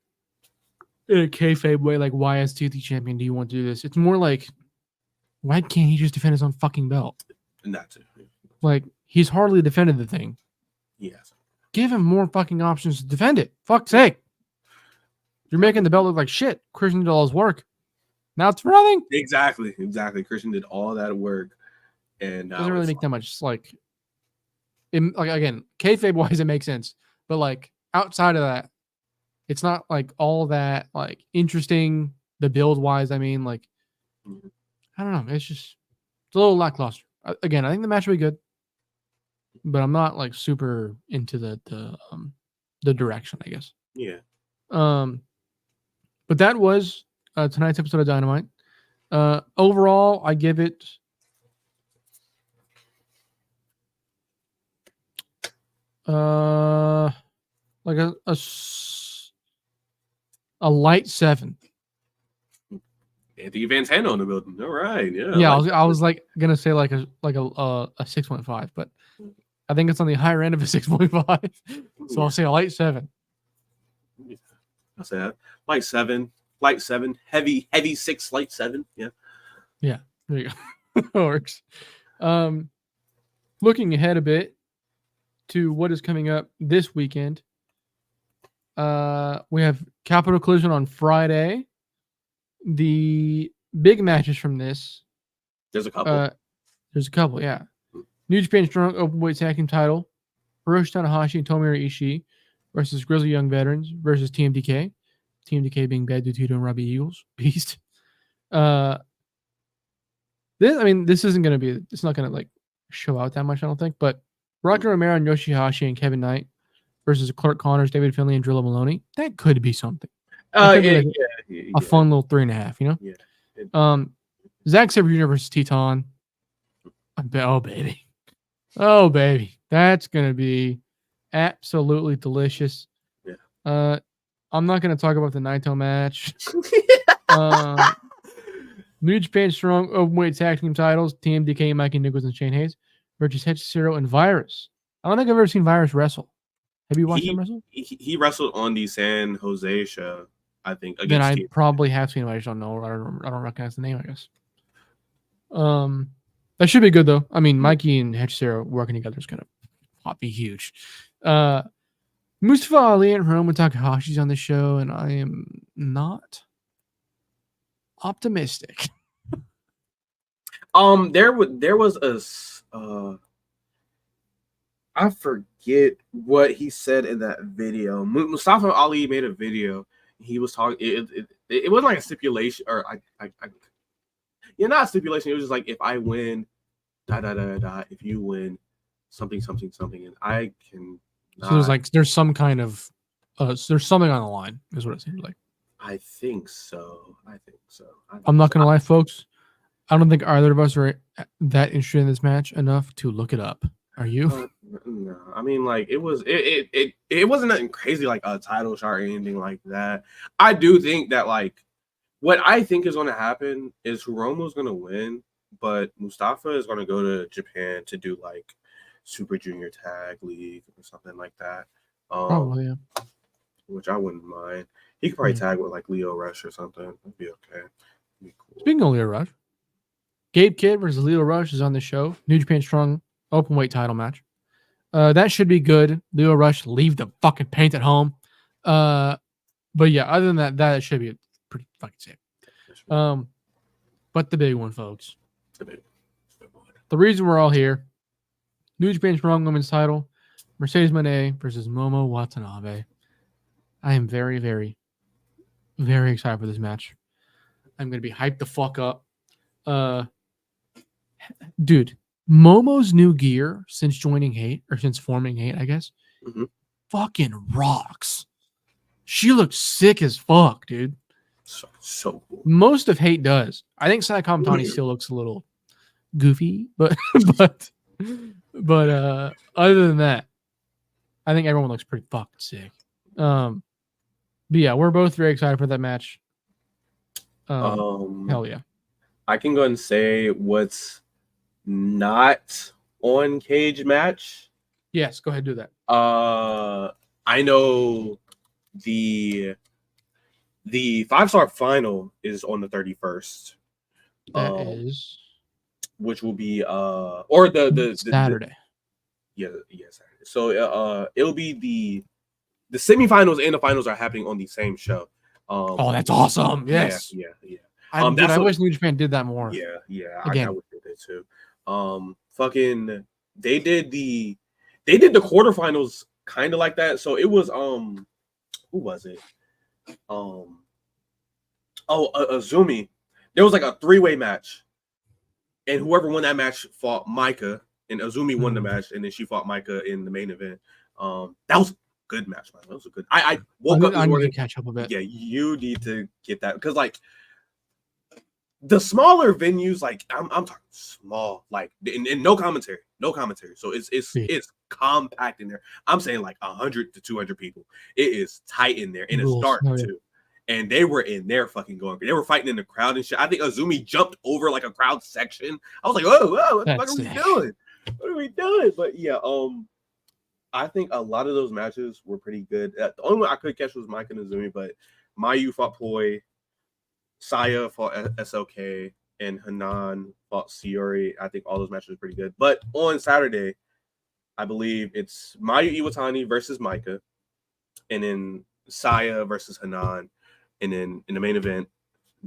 in a kayfabe way like why as TNT champion do you want to do this? It's more like why can't he just defend his own fucking belt? And that's it. Like he's hardly defended the thing. Yes. Give him more fucking options to defend it. Fuck's sake. You're making the belt look like shit. Christian did all his work. Now it's for nothing. Exactly. Christian did all that work, and doesn't really make that much like. Again, kayfabe wise, it makes sense, but like outside of that, it's not like all that like interesting. The build wise, I mean, like I don't know. It's a little lackluster. Again, I think the match will be good, but I'm not like super into the direction, I guess. Yeah. But that was tonight's episode of Dynamite. Overall, I give it like a light 7. Anthony Van Tano in the building. All right, yeah. Yeah, I was like gonna say like a 6.5, but I think it's on the higher end of a 6.5. So I'll say a light 7. I'll say that. Light 7, heavy 6, light 7. Yeah. Yeah, there you go. It works. Looking ahead a bit to what is coming up this weekend. We have Capital Collision on Friday. The big matches from this. There's a couple. Yeah. New Japan Strong Openweight Tag Team title. Hiroshi Tanahashi and Tomohiro Ishii versus Grizzly Young Veterans versus TMDK. TMDK being Bad Dude and Robbie Eagles. Beast. This isn't going to be... It's not going to like show out that much, I don't think. But Rocky Romero and Yoshihashi and Kevin Knight versus Clark Connors, David Finlay, and Drilla Maloney. That could be something. A fun little 3.5, you know? Yeah. Zack Sabre Jr. versus Teton. Oh, baby. Oh, baby. That's going to be absolutely delicious. Yeah. I'm not going to talk about the Naito match. New Japan Strong Openweight Tag Team titles. TMDK, Mikey Nichols, and Shane Hayes versus Hechicero and Virus. I don't think I've ever seen Virus wrestle. Have you watched him wrestle? He wrestled on the San Jose show, I think. Then I probably have seen him. I just don't know. I don't recognize the name, I guess. That should be good, though. I mean, Mikey and Hechicero working together is going to be huge. Mustafa Ali and Hiromu Takahashi's on the show, and I am not optimistic. There was a I forget what he said in that video. Mustafa Ali made a video. He was talking. It wasn't like a stipulation, or not a stipulation. It was just like if I win, if you win, something, and I can. So there's some kind of there's something on the line, is what it seems like. I think so. I'm not gonna lie, folks. I don't think either of us are that interested in this match enough to look it up. Are you? No, I mean, like it wasn't nothing crazy like a title shot or anything like that. I do think that like what I think is going to happen is Hiromu's going to win, but Mustafa is going to go to Japan to do like Super Junior Tag League or something like that. Probably, yeah. Which I wouldn't mind. He could probably tag with like Leo Rush or something. That'd be okay. That'd be cool. Speaking of Leo Rush, Gabe Kidd versus Leo Rush is on the show. New Japan Strong Openweight title match. That should be good. Leo Rush, leave the fucking paint at home. But yeah, other than that, that should be pretty fucking sick. But the big one, folks. The reason we're all here: New Japan Strong Women's Title, Mercedes Moné versus Momo Watanabe. I am very, very, very excited for this match. I'm gonna be hyped the fuck up. Dude, Momo's new gear since joining Hate or since forming Hate, I guess, fucking rocks. She looks sick as fuck, dude. So cool. Most of Hate does. I think Sai Kamatani still looks a little goofy, but other than that, I think everyone looks pretty fucking sick. But yeah, we're both very excited for that match. Hell yeah. I can go and say what's not on Cage Match. Yes, go ahead, do that. I know the 5-star final is on the 31st. That is, which will be or the Saturday. Saturday. So it'll be the semifinals and the finals are happening on the same show. Oh, that's awesome. Yes. Yeah. I wish New Japan did that more. Yeah. Again. I wish they did too. Fucking they did the quarterfinals kind of like that. So it was who was it? Azumi. There was like a 3-way match. And whoever won that match fought Micah, and Azumi won the match, and then she fought Micah in the main event. That was a good match, man. That was a good. I woke up this morning. I need to catch up a bit. Yeah, you need to get that because like the smaller venues, like I'm talking small, like and no commentary. So it's compact in there. I'm saying like 100 to 200 people. It is tight in there, and it's dark too. And they were in there fucking going. They were fighting in the crowd and shit. I think Azumi jumped over like a crowd section. I was like, whoa, what the fuck are we doing? What are we doing? But yeah, I think a lot of those matches were pretty good. The only one I could catch was Mike and Azumi, but Mayu fought Poi, Saya fought SLK, and Hanan fought Siori. I think all those matches were pretty good. But on Saturday, I believe it's Mayu Iwatani versus Micah, and then Saya versus Hanan. And then in the main event,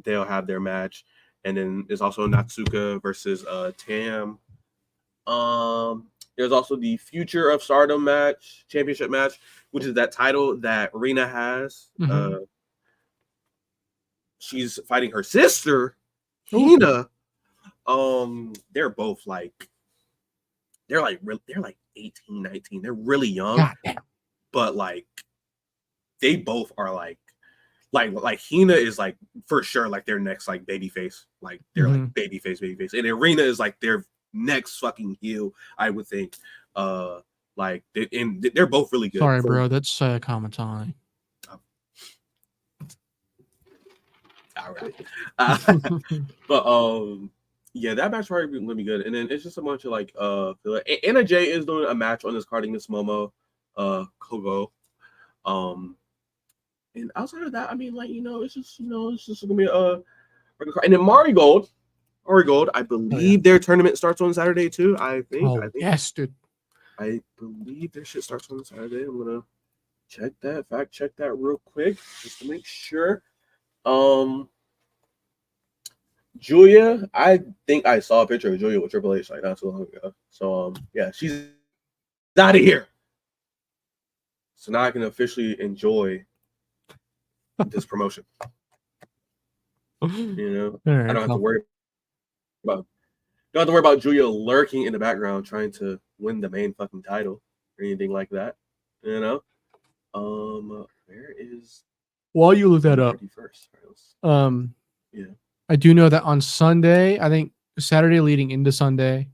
they'll have their match. And then there's also Natsuka versus Tam. There's also the Future of Stardom match, championship match, which is that title that Rina has. She's fighting her sister, Hina. They're both like, they're like 18, 19. They're really young, but like they both are like Hina is like for sure like their next like baby face, like they're like baby face, and Arena is like their next fucking heel, I would think. Like they're both really good. Sorry, bro, that's Kamatani. All right, but yeah, that match probably gonna be good. And then it's just a bunch of like Anna Jay is doing a match on this card against Momo, Kogo, and outside of that, I mean, like, it's just gonna be and then Marigold, I believe their tournament starts on Saturday too. I think. Yes, dude. I believe their shit starts on Saturday. I'm gonna fact check that real quick just to make sure. Julia, I think I saw a picture of Julia with Triple H like not too long ago. So yeah, she's out of here. So now I can officially enjoy this promotion. I don't have to worry about Julia lurking in the background trying to win the main fucking title or anything like that. Where is while you look that up? Yeah. I do know that on Sunday, I think Saturday leading into Sunday,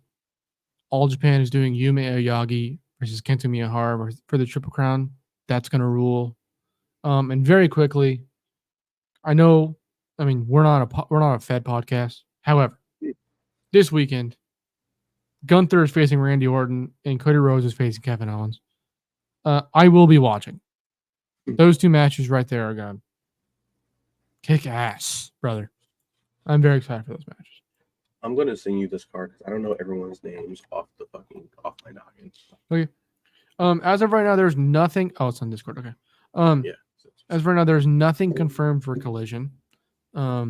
All Japan is doing Yume Aoyagi versus Kento Miyahara for the Triple Crown. That's gonna rule. And very quickly, I mean, we're not a Fed podcast. However, this weekend, Gunther is facing Randy Orton and Cody Rhodes is facing Kevin Owens. I will be watching. Those two matches right there are gonna kick ass, brother. I'm very excited for those matches. I'm gonna send you this card because I don't know everyone's names off my noggin. Okay. As of right now, there's nothing. Oh, it's on Discord. Okay. Yeah. As of right now, there's nothing confirmed for Collision. Yeah,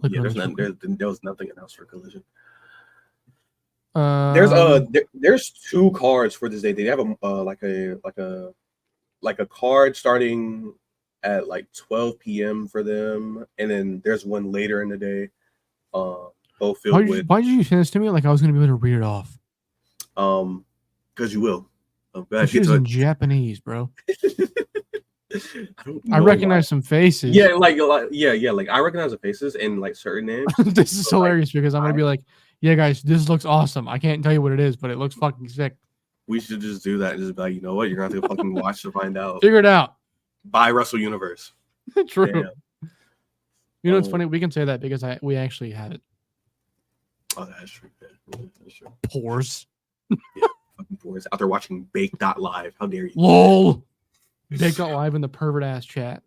there was nothing announced for Collision. Um, There's 2 cards for this day. They have a card starting at like 12 p.m. for them, and then there's one later in the day. Both filled with. Why did you send this to me? Like I was gonna be able to read it off. Because you will. This is in Japanese, bro. I recognize some faces. Yeah, like I recognize the faces and like certain names. This is hilarious because I'm gonna be like, yeah, guys, this looks awesome. I can't tell you what it is, but it looks fucking sick. We should just do that and just be like, you know what? You're gonna have to fucking watch to find out. Figure it out. Buy Wrestle Universe. True. Damn. You know, it's funny. We can say that because we actually have it. Oh, that's true. That's true. Pores. Yeah, fucking pores. Out there watching Bake.live. How dare you? LOL. Bake.live in the pervert ass chat.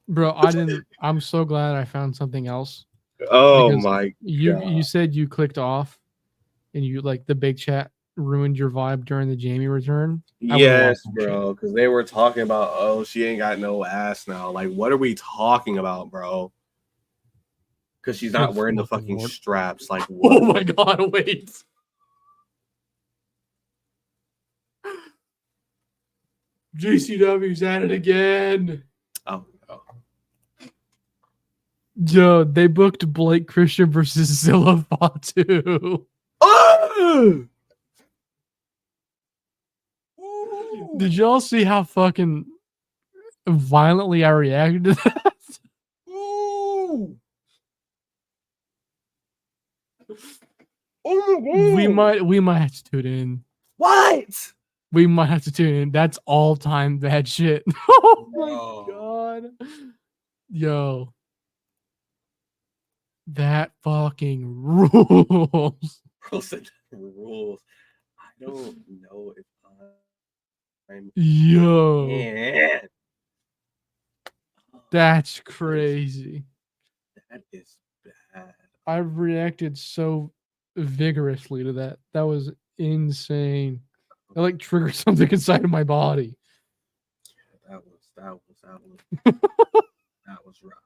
Bro, I'm so glad I found something else. Oh my God. You said you clicked off and you like the big chat ruined your vibe during the Jamie return. Yes, bro, because they were talking about, oh, she ain't got no ass now. Like, what are we talking about, bro? Because she's not wearing the fucking straps. Like, what? Oh my God, wait. GCW's at it again. Oh. Yo, they booked Blake Christian versus Zilla Fatu. Oh! Did y'all see how fucking violently I reacted to that? Ooh. Oh my God. We might have to tune in. What? We might have to tune in. That's all time bad shit. Oh my God. Yo. That fucking rules. Rules. I don't know if I'm. Yo. Man. That's crazy. That is bad. I've reacted so vigorously to that. That was insane. It like triggered something inside of my body. That was rough.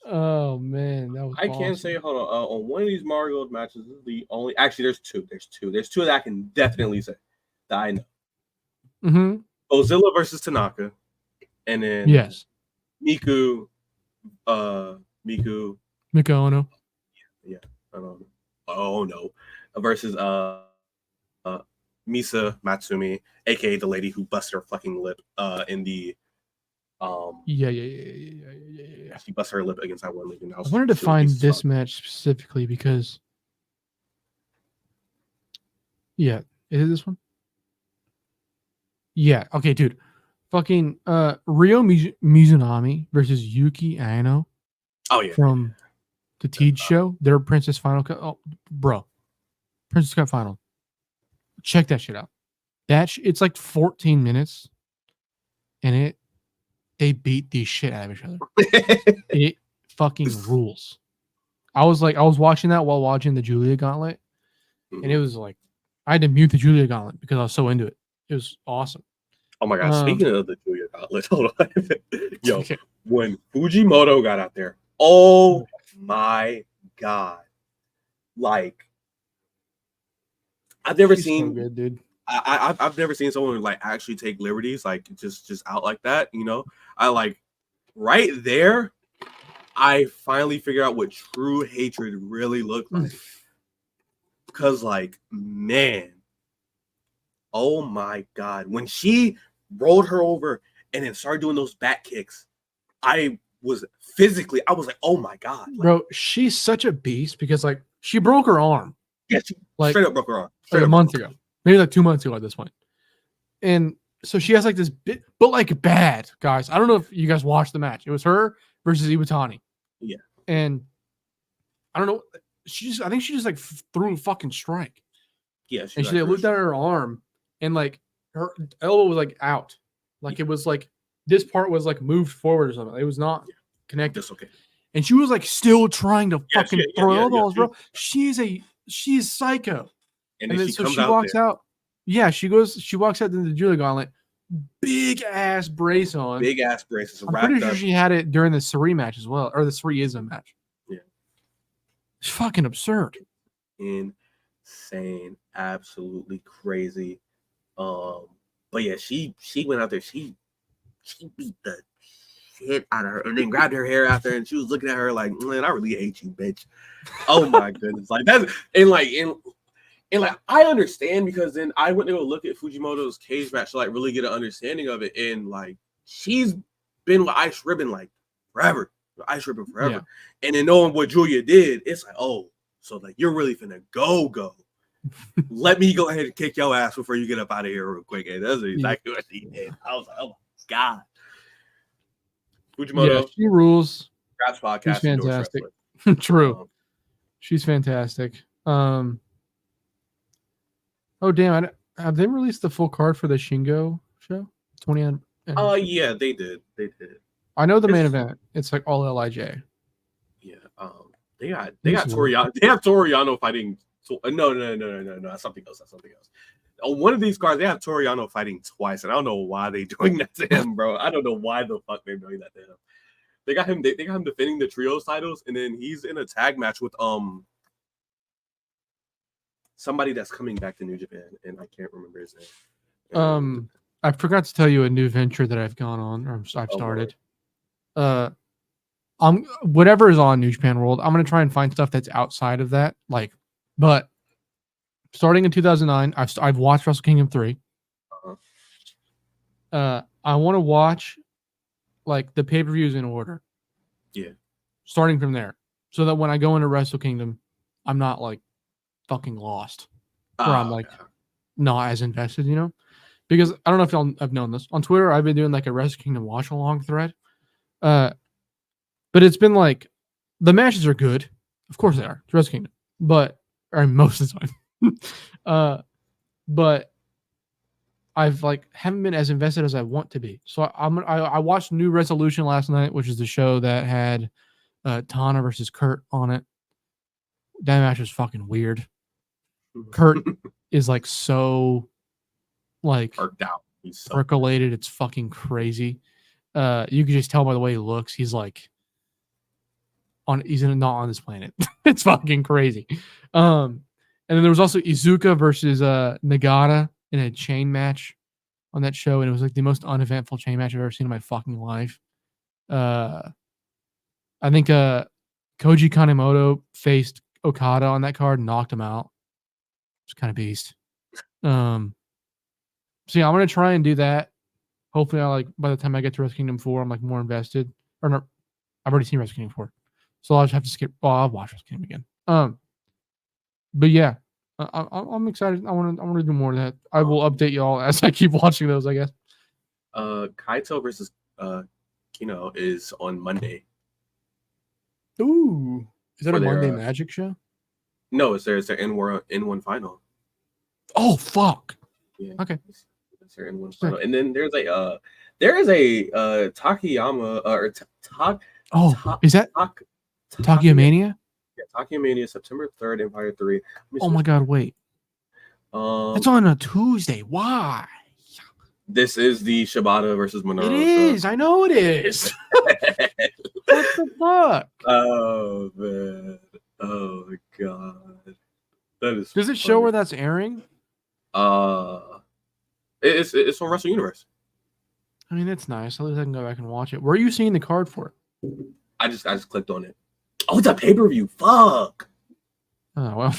Oh man, that was. I can say, hold on one of these Marigold matches. This is the only. Actually, there's two. There's two that I can definitely say that I know. Mm-hmm. Ozilla versus Tanaka, and then yes, Miku Ono. Yeah. Oh no, versus Misa Matsumi, aka the lady who busted her fucking lip in the Yeah. She busted her lip against that one lady. I wanted to find this match specifically because is it this one? Yeah. Okay, dude. Fucking Ryo Mizunami versus Yuki Aino. Oh yeah. From the Teed show, their Princess Final Cut. Oh, bro. Princess Cut Final. Check that shit out. It's like 14 minutes. And they beat the shit out of each other. It fucking rules. I was watching that while watching the Julia Gauntlet. And it was like, I had to mute the Julia Gauntlet because I was so into it. It was awesome. Oh my God. Speaking of the Julia Gauntlet, hold on. Yo, when Fujimoto got out there, oh my God. Like, I've never seen. So good, dude. I've never seen someone like actually take liberties, like just out like that, you know. I like right there, I finally figured out what true hatred really looked like. Because like, man, oh my God, when she rolled her over and then started doing those back kicks, I was like, oh my God. Like, bro, she's such a beast because like she broke her arm. Yeah, she straight up broke her arm. Like a month ago. Maybe like 2 months ago at this point. And so she has like this bit, but like bad, guys. I don't know if you guys watched the match. It was her versus Iwatani. Yeah. And I don't know. I think she just like threw a fucking strike. Yeah. And she looked at her arm and like her elbow was like out. Like it was like this part was like moved forward or something. It was not connected. That's okay. And she was like still trying to fucking throw elbows, bro. She's psycho. And And then then she so comes she out walks there, out. Yeah, she walks out into the Julia Gauntlet, big ass brace on. big ass braces, I'm pretty wrapped sure up. she had it during the Sari match as well, or the Sari-ism match. Yeah. It's fucking absurd. Insane, absolutely crazy. But yeah, she went out there, she beat the shit out of her, and then grabbed her hair after, and she was looking at her like, man, I really hate you, bitch. Oh my goodness, like that's and I understand, because then I went to go look at Fujimoto's cage match to like really get an understanding of it, and like she's been with Ice Ribbon like forever, Yeah. and then knowing what Julia did, it's like, oh, so like you're really finna go. Let me go ahead and kick your ass before you get up out of here real quick. And that's exactly what she did. I was like, oh my god. Fujimoto, Yeah, she rules. Graps She's podcast, endorse fantastic. wrestling. True. She's fantastic. Oh damn! Have they released the full card for the Shingo show? 20. Yeah, they did. I know the main event. It's like all Lij. Yeah. They got Toriano. They have Toriano fighting. No. That's something else. On one of these cards, they have Toriano fighting twice, and I don't know why they're doing that to him, bro. I don't know why the fuck they're doing that to him. They got him. They got him defending the trios titles, and then he's in a tag match with somebody that's coming back to New Japan, and I can't remember his name. I forgot to tell you a new venture that I've gone on, or I've started. Whatever is on New Japan World, I'm gonna try and find stuff that's outside of that. Like, but starting in 2009, I've watched Wrestle Kingdom 3. I want to watch like the pay-per-views in order. Yeah. Starting from there, so that when I go into Wrestle Kingdom, I'm not like fucking lost. Where I'm like not as invested, you know? Because I don't know if y'all have known this. On Twitter, I've been doing like a Wrestle Kingdom watch along thread. But it's been like the matches are good. Of course they are. It's Wrestle Kingdom. But most of the time. But I've like haven't been as invested as I want to be. So I watched New Resolution last night, which is the show that had Tana versus Kurt on it. That match was fucking weird. Kurt is like so like perked out. He's so percolated. It's fucking crazy. You can just tell by the way he looks. He's like he's not on this planet. It's fucking crazy. And then there was also Iizuka versus Nagata in a chain match on that show, and it was like the most uneventful chain match I've ever seen in my fucking life. I think Koji Kanemoto faced Okada on that card and knocked him out. It's kind of beast. So yeah, I'm gonna try and do that. Hopefully, by the time I get to Wrestle Kingdom 4, I'm like more invested. Or no, I've already seen Wrestle Kingdom 4, so I'll just have to skip. Well, I'll watch Wrestle Kingdom again. But yeah, I'm excited. I want to do more of that. I will update y'all as I keep watching those, I guess. Kaito versus Kino is on Monday. Ooh, is that a Monday Magic show? No, it's their N1 final. Oh fuck. Yeah. Okay. It's their N1 final, and then there is a Takayama or is that Takayamania? Yeah, Takayamania, September 3rd, Empire 3. Oh my god, wait. It's on a Tuesday. Why? This is the Shibata versus Minoru. It is. I know it is. What the fuck? Oh man. Oh god. That is. Does it show where that's airing? It's on Wrestle Universe. I mean, that's nice. At least I can go back and watch it. Where are you seeing the card for it? I just clicked on it. Oh, it's a pay-per-view. Fuck. Oh well.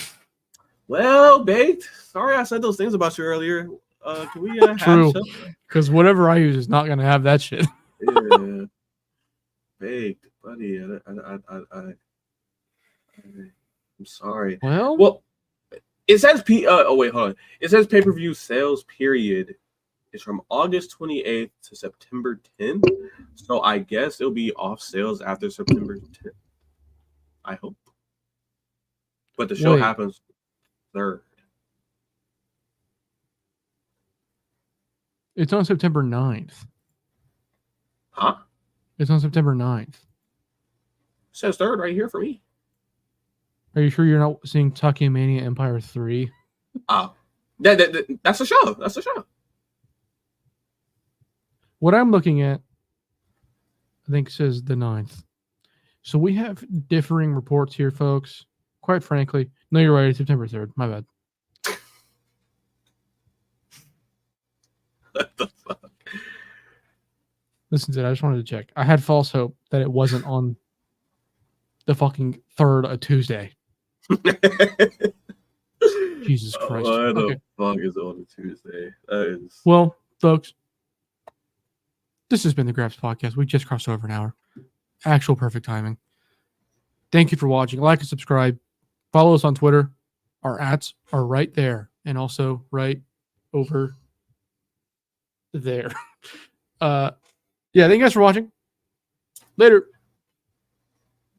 Well, baked. Sorry I said those things about you earlier. Can we True, because whatever I use is not gonna have that shit. Yeah. Baked, buddy. I'm sorry. Well, it says oh wait, hold on. It says pay-per-view sales period is from August 28th to September 10th. So I guess it'll be off sales after September 10th. I hope. But the show happens 3rd. It's on September 9th. Huh? It's on September 9th. It says 3rd right here for me. Are you sure you're not seeing Takayamania Empire 3? That's a show. That's a show. What I'm looking at, I think, says the 9th. So we have differing reports here, folks. Quite frankly, no, you're right. It's September 3rd. My bad. What the fuck? Listen to it. I just wanted to check. I had false hope that it wasn't on the fucking 3rd, a Tuesday. Jesus Christ. Why the Okay. fuck is it on a Tuesday? That is. Well, folks, this has been the Graps Podcast. We just crossed over an hour. Actual perfect timing. Thank you for watching. Like and subscribe. Follow us on Twitter. Our ats are right there and also right over there. Yeah, thank you guys for watching. Later.